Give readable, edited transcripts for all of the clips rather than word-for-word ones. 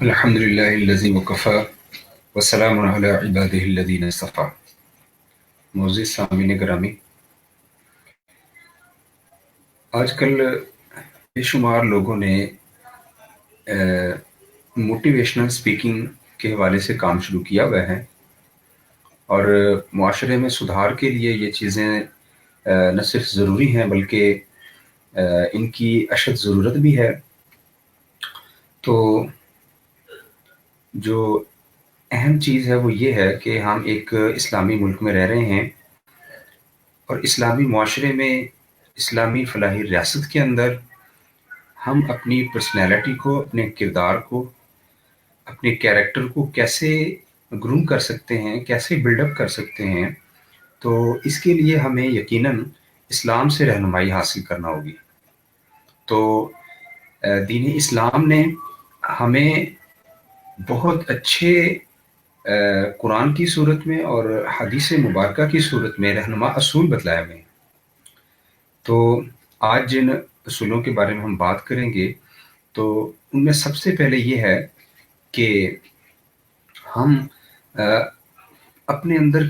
الحمد لله الذي وكفى وسلام على عباده الذين اصطفى۔ معزز سامعین گرامی، آج کل بے شمار لوگوں نے موٹیویشنل سپیکنگ کے حوالے سے کام شروع کیا ہوا ہے، اور معاشرے میں سدھار کے لیے یہ چیزیں نہ صرف ضروری ہیں بلکہ ان کی اشد ضرورت بھی ہے۔ تو جو اہم چیز ہے وہ یہ ہے کہ ہم ایک اسلامی ملک میں رہ رہے ہیں، اور اسلامی معاشرے میں، اسلامی فلاحی ریاست کے اندر ہم اپنی پرسنالٹی کو، اپنے کردار کو، اپنے کیریکٹر کو کیسے گروم کر سکتے ہیں، کیسے بلڈ اپ کر سکتے ہیں۔ تو اس کے لیے ہمیں یقیناً اسلام سے رہنمائی حاصل کرنا ہوگی۔ تو دین اسلام نے ہمیں بہت اچھے قرآن کی صورت میں اور حدیث مبارکہ کی صورت میں رہنما اصول بتلائے ہوئے ہیں۔ تو آج جن اصولوں کے بارے میں ہم بات کریں گے، تو ان میں سب سے پہلے یہ ہے کہ ہم اپنے اندر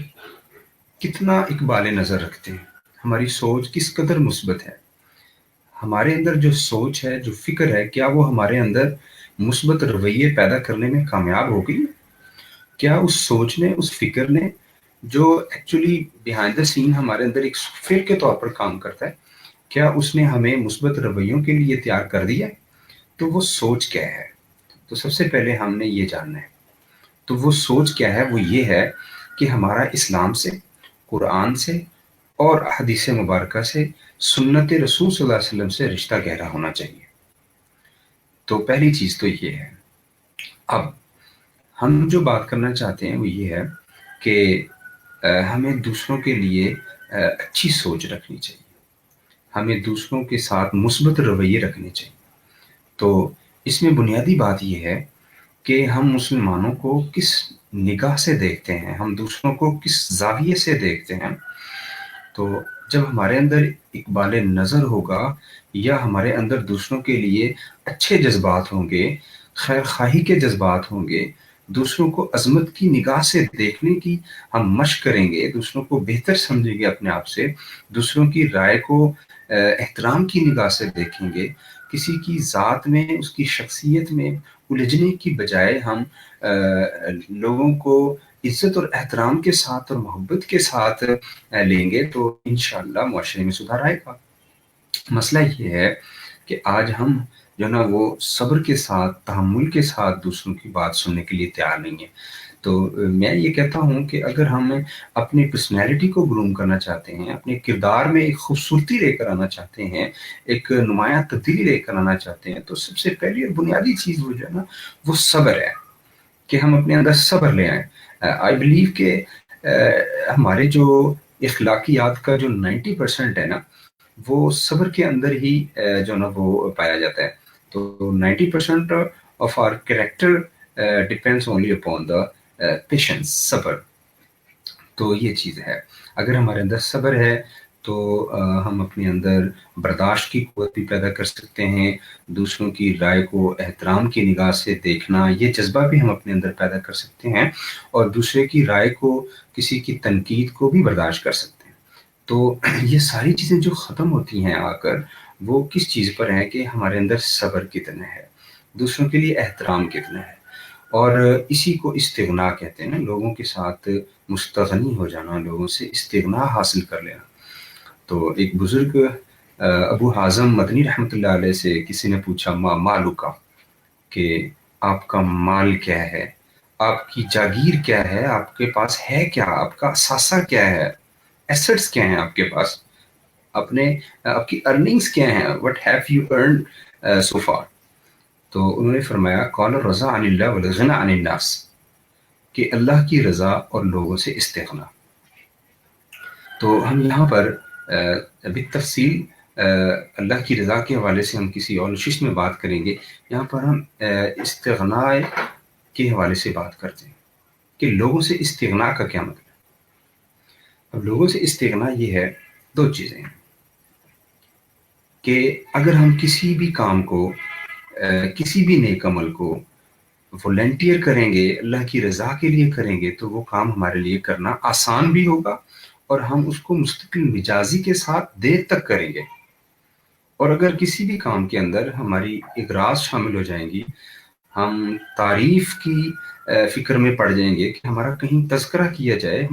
کتنا اقبال نظر رکھتے ہیں، ہماری سوچ کس قدر مثبت ہے، ہمارے اندر جو سوچ ہے، جو فکر ہے، کیا وہ ہمارے اندر مثبت رویے پیدا کرنے میں کامیاب ہو گئی؟ کیا اس سوچ نے، اس فکر نے، جو ایکچولی بیہائنڈ دا سین ہمارے اندر ایک فکر کے طور پر کام کرتا ہے، کیا اس نے ہمیں مثبت رویوں کے لیے تیار کر دیا ہے؟ تو وہ سوچ کیا ہے؟ تو سب سے پہلے ہم نے یہ جاننا ہے۔ تو وہ سوچ کیا ہے؟ وہ یہ ہے کہ ہمارا اسلام سے، قرآن سے اور حدیث مبارکہ سے، سنت رسول صلی اللہ علیہ وسلم سے رشتہ گہرا ہونا چاہیے۔ تو پہلی چیز تو یہ ہے۔ اب ہم جو بات کرنا چاہتے ہیں وہ یہ ہے کہ ہمیں دوسروں کے لیے اچھی سوچ رکھنی چاہیے، ہمیں دوسروں کے ساتھ مثبت رویے رکھنے چاہیے۔ تو اس میں بنیادی بات یہ ہے کہ ہم مسلمانوں کو کس نگاہ سے دیکھتے ہیں، ہم دوسروں کو کس زاویے سے دیکھتے ہیں۔ تو جب ہمارے اندر اقبال نظر ہوگا، یا ہمارے اندر دوسروں کے لیے اچھے جذبات ہوں گے، خیر خواہی کے جذبات ہوں گے، دوسروں کو عظمت کی نگاہ سے دیکھنے کی ہم مشق کریں گے، دوسروں کو بہتر سمجھیں گے اپنے آپ سے، دوسروں کی رائے کو احترام کی نگاہ سے دیکھیں گے، کسی کی ذات میں، اس کی شخصیت میں الجھنے کی بجائے ہم لوگوں کو عزت اور احترام کے ساتھ اور محبت کے ساتھ لیں گے، تو انشاءاللہ معاشرے میں سدھار آئے گا۔ مسئلہ یہ ہے کہ آج ہم جو نا وہ صبر کے ساتھ، تحمل کے ساتھ دوسروں کی بات سننے کے لیے تیار نہیں ہیں۔ تو میں یہ کہتا ہوں کہ اگر ہم اپنی پرسنالٹی کو گروم کرنا چاہتے ہیں، اپنے کردار میں ایک خوبصورتی لے کر آنا چاہتے ہیں، ایک نمایاں تبدیلی لے کر آنا چاہتے ہیں، تو سب سے پہلی اور بنیادی چیز وہ جو ہے نا وہ صبر ہے، کہ ہم اپنے اندر صبر لے آئیں۔ آئی بلیو کہ ہمارے جو اخلاقیات کا جو 90% ہے نا، وہ صبر کے اندر ہی جو نا وہ پایا جاتا ہے۔ تو 90% of our character depends only upon the patience, صبر۔ تو یہ چیز ہے، اگر ہمارے اندر صبر ہے تو ہم اپنے اندر برداشت کی قوت بھی پیدا کر سکتے ہیں، دوسروں کی رائے کو احترام کی نگاہ سے دیکھنا، یہ جذبہ بھی ہم اپنے اندر پیدا کر سکتے ہیں، اور دوسرے کی رائے کو، کسی کی تنقید کو بھی برداشت کر سکتے ہیں۔ تو یہ ساری چیزیں جو ختم ہوتی ہیں آ کر، وہ کس چیز پر ہیں کہ ہمارے اندر صبر کتنا ہے، دوسروں کے لیے احترام کتنا ہے، اور اسی کو استغنا کہتے ہیں نا، لوگوں کے ساتھ مستغنی ہو جانا، لوگوں سے استغنا حاصل کر لینا۔ تو ایک بزرگ ابو حازم مدنی رحمۃ اللہ علیہ سے کسی نے پوچھا ما مالک، کہ آپ کا مال کیا ہے، آپ کی جاگیر کیا ہے، آپ کے پاس ہے کیا، آپ کا اثاثہ کیا ہے، ایسٹس کیا ہیں آپ کے پاس، آپ کی ارننگز کیا ہیں، what have you earned so for. تو انہوں نے فرمایا قال الرضا عن اللہ والغنى عن الناس، کہ اللہ کی رضا اور لوگوں سے استغنا۔ تو ہم یہاں پر بالتفصیل اللہ کی رضا کے حوالے سے ہم کسی اور نشست میں بات کریں گے، یہاں پر ہم استغنا کے حوالے سے بات کرتے ہیں کہ لوگوں سے استغنا کا کیا مطلب ہے۔ اب لوگوں سے استغنا یہ ہے، دو چیزیں ہیں کہ اگر ہم کسی بھی کام کو، کسی بھی نیک عمل کو والنٹیئر کریں گے، اللہ کی رضا کے لیے کریں گے، تو وہ کام ہمارے لیے کرنا آسان بھی ہوگا، اور ہم اس کو مستقل مزاجی کے ساتھ دیر تک کریں گے۔ اور اگر کسی بھی کام کے اندر ہماری اغراض شامل ہو جائیں گی، ہم تعریف کی فکر میں پڑ جائیں گے کہ ہمارا کہیں تذکرہ کیا جائے،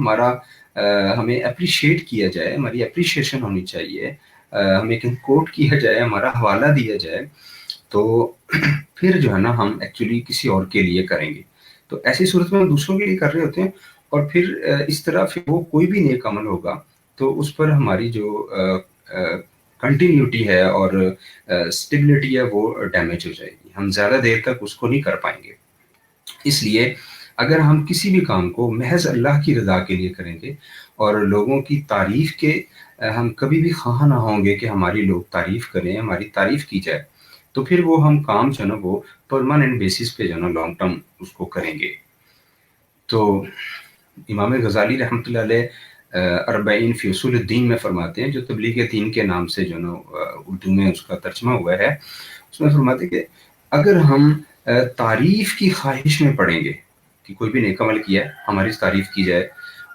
ہمیں اپریشیٹ کیا جائے، ہماری اپریشیشن ہونی چاہیے، ہمیں کہیں کوٹ کیا جائے، ہمارا حوالہ دیا جائے، تو پھر جو ہے نا ہم ایکچولی کسی اور کے لیے کریں گے۔ تو ایسی صورت میں ہم دوسروں کے لیے کر رہے ہوتے ہیں، اور پھر اس طرح پھر وہ کوئی بھی نیک عمل ہوگا تو اس پر ہماری جو کنٹینیوٹی ہے اور اسٹیبلٹی ہے وہ ڈیمیج ہو جائے گی، ہم زیادہ دیر تک اس کو نہیں کر پائیں گے۔ اس لیے اگر ہم کسی بھی کام کو محض اللہ کی رضا کے لیے کریں گے اور لوگوں کی تعریف کے ہم کبھی بھی خواہاں نہ ہوں گے کہ ہماری لوگ تعریف کریں، ہماری تعریف کی جائے، تو پھر وہ ہم کام جو ہے نا وہ پرماننٹ بیسس پہ جو ہے نا لانگ ٹرم اس کو کریں گے۔ تو امام غزالی رحمۃ اللہ علیہ اربعین فی اصول الدین میں فرماتے ہیں، جو تبلیغ دین کے نام سے جو نا اردو میں اس کا ترجمہ ہوا ہے، اس میں فرماتے ہیں کہ اگر ہم تعریف کی خواہش میں پڑیں گے کہ کوئی بھی نیک عمل کیا ہے ہماری تعریف کی جائے،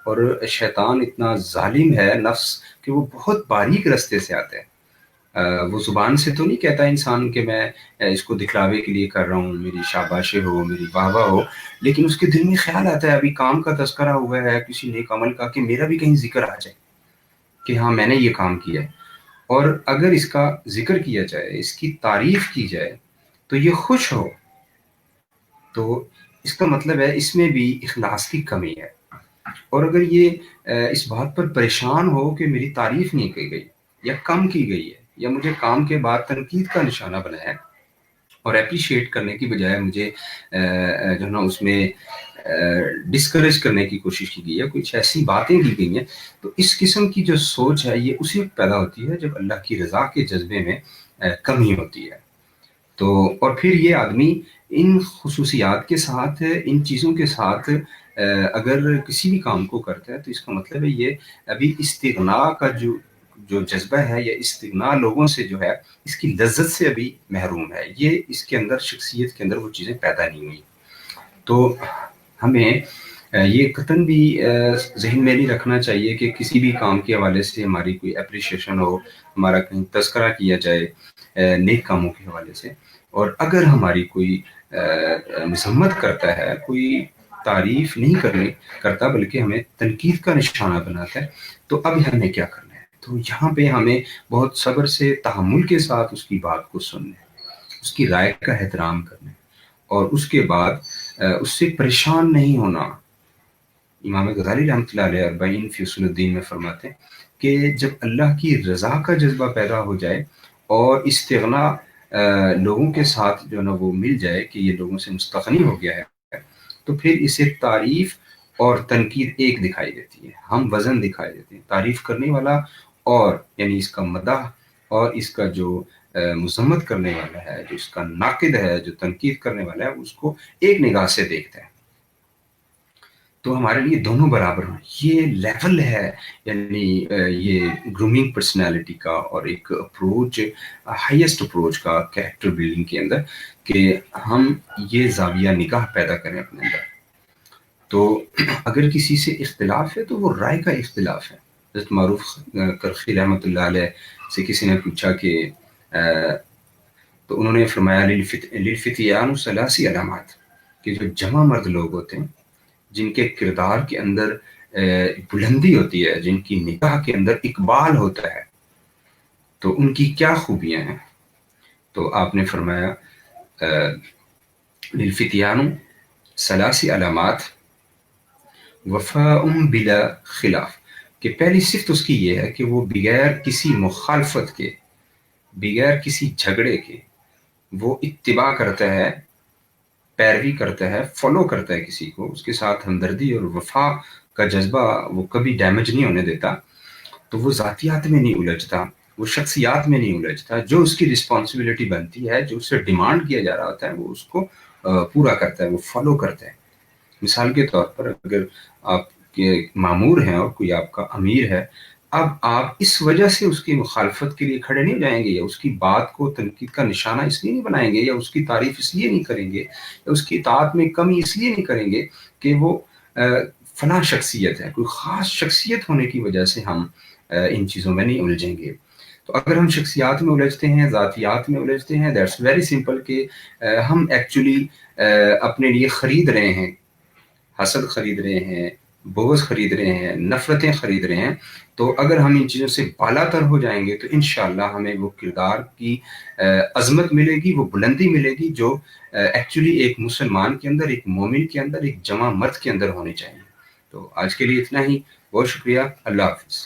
اور شیطان اتنا ظالم ہے نفس کہ وہ بہت باریک رستے سے آتا ہے، وہ زبان سے تو نہیں کہتا انسان کہ میں اس کو دکھلاوے کے لیے کر رہا ہوں، میری شاباشی ہو، میری واہ واہ ہو، لیکن اس کے دل میں خیال آتا ہے، ابھی کام کا تذکرہ ہوا ہے کسی نیک عمل کا، کہ میرا بھی کہیں ذکر آ جائے کہ ہاں میں نے یہ کام کیا ہے، اور اگر اس کا ذکر کیا جائے، اس کی تعریف کی جائے تو یہ خوش ہو، تو اس کا مطلب ہے اس میں بھی اخلاص کی کمی ہے۔ اور اگر یہ اس بات پر پریشان ہو کہ میری تعریف نہیں کی گئی یا کم کی گئی ہے، یا مجھے کام کے بعد تنقید کا نشانہ بنایا ہے، اور اپریشیٹ کرنے کی بجائے مجھے جو ہے نا اس میں ڈسکریج کرنے کی کوشش کی گئی ہے، کچھ ایسی باتیں کی گئی ہیں، تو اس قسم کی جو سوچ ہے یہ اسی وقت پیدا ہوتی ہے جب اللہ کی رضا کے جذبے میں کمی ہوتی ہے۔ تو اور پھر یہ آدمی ان خصوصیات کے ساتھ، ان چیزوں کے ساتھ اگر کسی بھی کام کو کرتا ہے، تو اس کا مطلب ہے یہ ابھی استغنا کا جو جذبہ ہے، یا استغنا لوگوں سے جو ہے اس کی لذت سے ابھی محروم ہے، یہ اس کے اندر شخصیت کے اندر وہ چیزیں پیدا نہیں ہوئی۔ تو ہمیں یہ قطعاً بھی ذہن میں نہیں رکھنا چاہیے کہ کسی بھی کام کے حوالے سے ہماری کوئی اپریشیشن ہو، ہمارا کہیں تذکرہ کیا جائے نیک کاموں کے حوالے سے، اور اگر ہماری کوئی مذمت کرتا ہے، کوئی تعریف نہیں کرتا بلکہ ہمیں تنقید کا نشانہ بناتا ہے، تو اب ہمیں کیا کرنا ہے؟ تو یہاں پہ ہمیں بہت صبر سے، تحمل کے ساتھ اس کی بات کو سننا ہے، اس کی رائے کا احترام کرنا ہے، اور اس کے بعد اس سے پریشان نہیں ہونا۔ امام غزالی رحمۃ اللہ علیہ اربعین فی اصول الدین میں فرماتے ہیں کہ جب اللہ کی رضا کا جذبہ پیدا ہو جائے اور استغنا لوگوں کے ساتھ جو نا وہ مل جائے کہ یہ لوگوں سے مستغنی ہو گیا ہے، تو پھر اسے تعریف اور تنقید ایک دکھائی دیتی ہے، ہم وزن دکھائی دیتے ہیں، تعریف کرنے والا اور یعنی اس کا مدح، اور اس کا جو مذمت کرنے والا ہے، جو اس کا ناقد ہے، جو تنقید کرنے والا ہے، اس کو ایک نگاہ سے دیکھتا ہے۔ تو ہمارے لیے دونوں برابر ہیں، یہ لیول ہے، یعنی یہ گرومنگ پرسنالٹی کا اور ایک اپروچ، ہائیسٹ اپروچ کا کریکٹر بلڈنگ کے اندر، کہ ہم یہ زاویہ نگاہ پیدا کریں اپنے اندر۔ تو اگر کسی سے اختلاف ہے تو وہ رائے کا اختلاف ہے۔ حضرت معروف کرخی رحمۃ اللہ علیہ سے کسی نے پوچھا کہ تو انہوں نے فرمایا للفتیان ثلاث علامات، کہ جو جمع مرد لوگ ہوتے ہیں، جن کے کردار کے اندر بلندی ہوتی ہے، جن کی نگاہ کے اندر اقبال ہوتا ہے، تو ان کی کیا خوبیاں ہیں؟ تو آپ نے فرمایا للفتیان ثلاث علامات وفاء بلا خلاف، کہ پہلی صفت اس کی یہ ہے کہ وہ بغیر کسی مخالفت کے، بغیر کسی جھگڑے کے، وہ اتباع کرتا ہے، پیروی کرتا ہے، فالو کرتا ہے کسی کو، اس کے ساتھ ہمدردی اور وفا کا جذبہ وہ کبھی ڈیمیج نہیں ہونے دیتا، تو وہ ذاتیات میں نہیں الجھتا، وہ شخصیات میں نہیں الجھتا، جو اس کی رسپانسبلٹی بنتی ہے، جو اس سے ڈیمانڈ کیا جا رہا ہوتا ہے، وہ اس کو پورا کرتا ہے، وہ فالو کرتا ہے۔ مثال کے طور پر اگر آپ کے مامور ہیں اور کوئی آپ کا امیر ہے، اب آپ اس وجہ سے اس کی مخالفت کے لیے کھڑے نہیں جائیں گے، یا اس کی بات کو تنقید کا نشانہ اس لیے نہیں بنائیں گے، یا اس کی تعریف اس لیے نہیں کریں گے، یا اس کی اطاعت میں کمی اس لیے نہیں کریں گے کہ وہ فلاں شخصیت ہے، کوئی خاص شخصیت ہونے کی وجہ سے ہم ان چیزوں میں نہیں الجھیں گے۔ تو اگر ہم شخصیات میں الجھتے ہیں، ذاتیات میں الجھتے ہیں، دیٹس ویری سمپل کہ ہم ایکچولی اپنے لیے خرید رہے ہیں، حسد خرید رہے ہیں، بغض خرید رہے ہیں، نفرتیں خرید رہے ہیں۔ تو اگر ہم ان چیزوں سے بالا تر ہو جائیں گے تو انشاءاللہ ہمیں وہ کردار کی عظمت ملے گی، وہ بلندی ملے گی جو ایکچولی ایک مسلمان کے اندر، ایک مومن کے اندر، ایک جمع مرد کے اندر ہونی چاہیے۔ تو آج کے لیے اتنا ہی، بہت شکریہ، اللہ حافظ۔